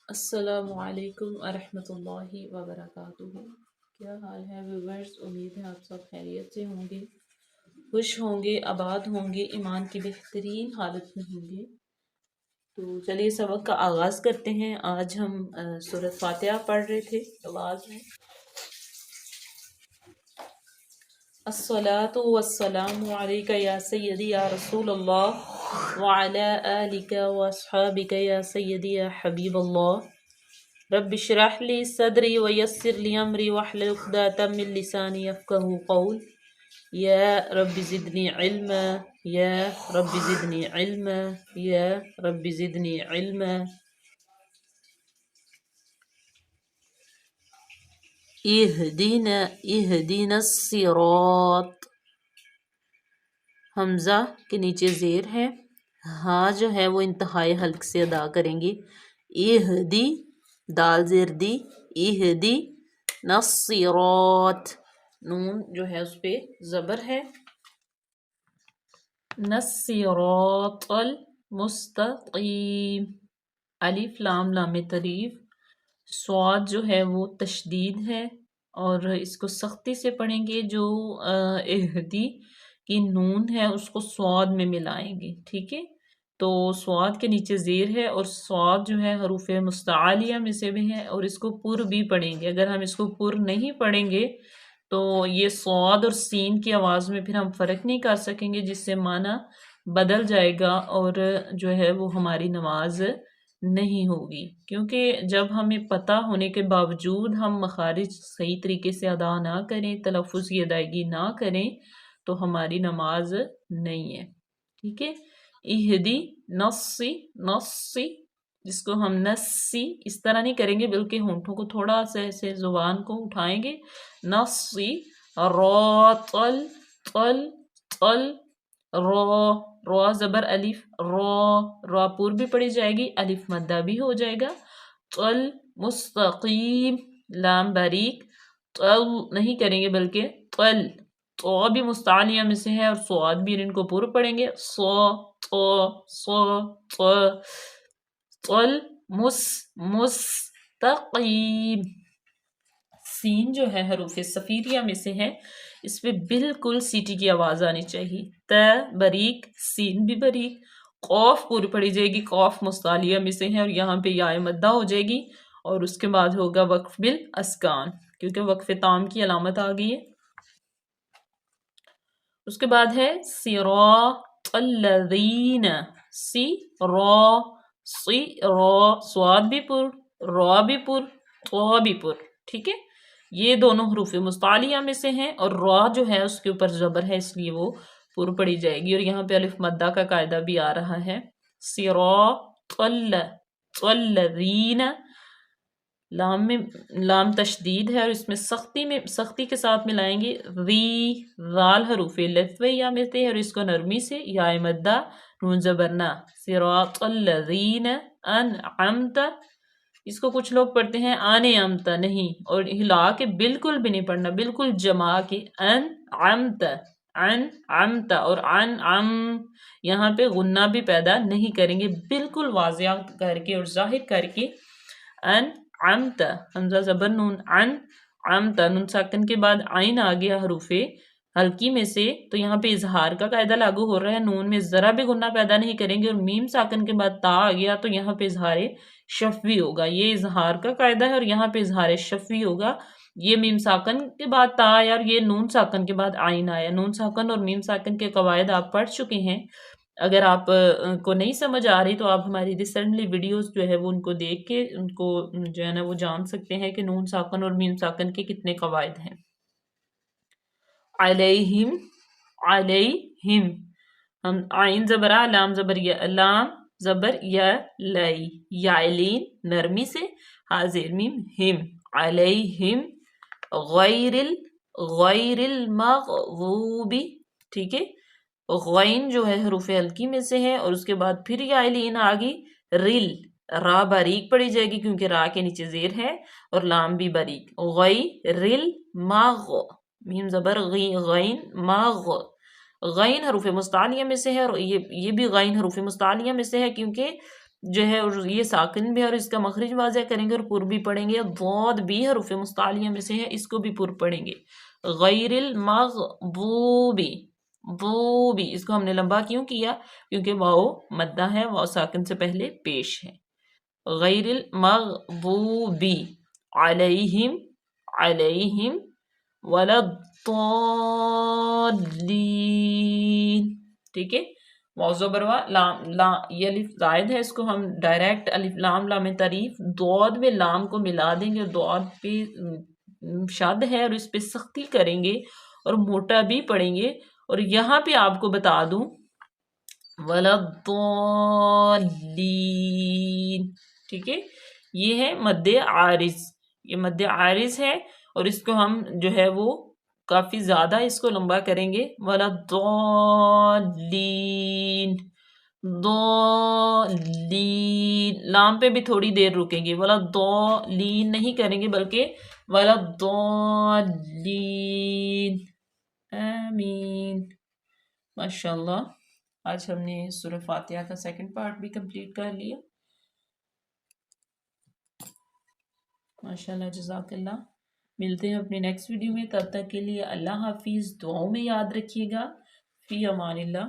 السلام علیکم ورحمۃ اللہ وبرکاتہ۔ کیا حال ہے ویورز؟ امید ہے آپ سب خیریت سے ہوں گے، خوش ہوں گے، آباد ہوں گے، ایمان کی بہترین حالت میں ہوں گے۔ تو چلیے سبق کا آغاز کرتے ہیں۔ آج ہم سورۃ فاتحہ پڑھ رہے تھے آواز میں۔ الصلاۃ والسلام علیک یا سیدی یا رسول اللہ وعلی آلک واصحابک یا سیدی یا حبیب اللہ۔ رب اشرح لی صدری ویسر لی امری واحلل عقدۃ من لسانی یفقہوا قولی۔ یا رب زدنی علما، یا رب زدنی علما، یا رب زدنی علما۔ اہدنا الصراط، حمزہ کے نیچے زیر ہے، ہاں جو ہے وہ انتہائی حلق سے ادا کریں گے۔ اہدی، دال زیر دی، اہدی نصیرات، نون جو ہے اس پہ زبر ہے۔ نصیرات المستقیم، الف لام لام تعریف، صاد جو ہے وہ تشدید ہے اور اس کو سختی سے پڑھیں گے۔ جو اہدی کی نون ہے اس کو صاد میں ملائیں گے، ٹھیک ہے؟ تو صاد کے نیچے زیر ہے اور صاد جو ہے حروف مستعلیہ میں سے بھی ہے، اور اس کو پر بھی پڑھیں گے۔ اگر ہم اس کو پر نہیں پڑھیں گے تو یہ صاد اور سین کی آواز میں پھر ہم فرق نہیں کر سکیں گے، جس سے معنی بدل جائے گا اور جو ہے وہ ہماری نماز نہیں ہوگی۔ کیونکہ جب ہمیں پتہ ہونے کے باوجود ہم مخارج صحیح طریقے سے ادا نہ کریں، تلفظ کی ادائیگی نہ کریں تو ہماری نماز نہیں ہے، ٹھیک ہے؟ اہدی نصی، جس کو ہم نسی اس طرح نہیں کریں گے، بلکہ ہونٹوں کو تھوڑا سا ایسے زبان کو اٹھائیں گے۔ نصی راطل، طل طل، را زبر الف، را پور بھی پڑھی جائے گی، الف مدہ بھی ہو جائے گا۔ طل مستقیم، لام باریک، طل نہیں کریں گے بلکہ طل، تو بھی مستعلیہ میں سے ہے اور صاد بھی ان کو پور پڑھیں گے۔ طل مستقیم، سین جو ہے حروف صفیریہ میں سے ہے، اس پہ بالکل سیٹی کی آواز آنی چاہیے۔ ت باریک، سین بھی باریک، قوف پوری پڑھی جائے گی، قوف مستعلیہ میں سے ہے اور یہاں پہ یا مدہ ہو جائے گی، اور اس کے بعد ہوگا وقف بالاسکان، کیونکہ وقف تام کی علامت آ گئی ہے۔ اس کے بعد ہے صراط الذین، سواد بھی پر، را بھی پر، طا بھی پر، ٹھیک ہے؟ یہ دونوں حروف مستعلیہ میں سے ہیں اور را جو ہے اس کے اوپر زبر ہے، اس لیے وہ پر پڑی جائے گی، اور یہاں پہ الف مدہ کا قاعدہ بھی آ رہا ہے۔ صراط الذین، لام تشدید ہے اور اس میں سختی کے ساتھ ملائیں گے۔ ذال حروف لثویہ میں سے ہے اور اس کو نرمی سے یا مدہ نون زبرنا، صراط الذین انعمت، اس کو کچھ لوگ پڑھتے ہیں انعمت، نہیں، اور ہلا کے بالکل بھی نہیں پڑھنا، بالکل جما کے انعمت، اور یہاں پہ غنہ بھی پیدا نہیں کریں گے، بالکل واضح کر کے اور ظاہر کر کے۔ انعمت، حمزہ زبر نون، انعمت، نون ساکن کے بعد عین آ گیا حروف ہلکی میں سے، تو یہاں پہ اظہار کا قاعدہ لاگو ہو رہا ہے، نون میں ذرا بھی غنہ پیدا نہیں کریں گے، اور میم ساکن کے بعد تا آ گیا تو یہاں پہ اظہار شفوی ہوگا، یہ اظہار کا قاعدہ ہے اور یہاں پہ اظہار شفوی ہوگا۔ یہ میم ساکن کے بعد تا آیا اور یہ نون ساکن کے بعد عین آیا۔ نون ساکن اور میم ساکن کے قواعد آپ پڑھ چکے ہیں، اگر آپ کو نہیں سمجھ آ رہی تو آپ ہماری ریسنٹلی ویڈیوز جو ہے وہ ان کو دیکھ کے ان کو جو ہے نا وہ جان سکتے ہیں کہ نون ساکن اور میم ساکن کے کتنے قواعد ہیں۔ علیہم، علیہم، ہم عین زبر لام زبر یا، لام زبر یا لئی، یعلین نرمی سے، حاضر میم ہم، علیہم غیر المغضوب، ٹھیک ہے؟ غین جو ہے حروف ہلکی میں سے ہے اور اس کے بعد پھر یعلین آگی، را باریک پڑھی جائے گی کیونکہ را کے نیچے زیر ہے اور لام بھی باریک، غیر میم زبر غین غین حروف مستعلیہ میں سے ہے اور یہ بھی غین حروف مستعلیہ میں سے ہے کیونکہ جو ہے اور یہ ساکن بھی ہے اور اس کا مخرج واضح کریں گے اور پر بھی پڑھیں گے. ضاد بھی حروف مستعلیہ میں سے ہے، اس کو بھی پر پڑھیں گے. غیر المغضوب، بو بھی اس کو ہم نے لمبا کیوں کیا؟ کیونکہ واؤ مدہ ہے، واؤ ساکن سے پہلے پیش ہے. غیر المغضوب علیہم، علیہم ولا الضالین. ٹھیک ہے، واؤ زبر وا لام یہ الف زائد ہے، اس کو ہم ڈائریکٹ الف لام لام تعریف ضاد میں لام کو ملا دیں گے، ضاد پہ شد ہے اور اس پہ سختی کریں گے اور موٹا بھی پڑھیں گے. اور یہاں پہ آپ کو بتا دوں ولا الضالین. ٹھیک ہے، یہ ہے مد عارض، یہ مد عارض ہے اور اس کو ہم جو ہے وہ کافی زیادہ اس کو لمبا کریں گے. ولا الضالین، ضالین لام پہ بھی تھوڑی دیر رکیں گے، ولا ضالین نہیں کریں گے بلکہ ولا ضالین. آمین. ماشاءاللہ، آج ہم نے سورہ فاتحہ کا سیکنڈ پارٹ بھی کمپلیٹ کر لیا. ماشاءاللہ، جزاک اللہ. ملتے ہیں اپنے نیکسٹ ویڈیو میں، تب تک کے لیے اللہ حافظ. دعاؤں میں یاد رکھیے گا. فی امان اللہ.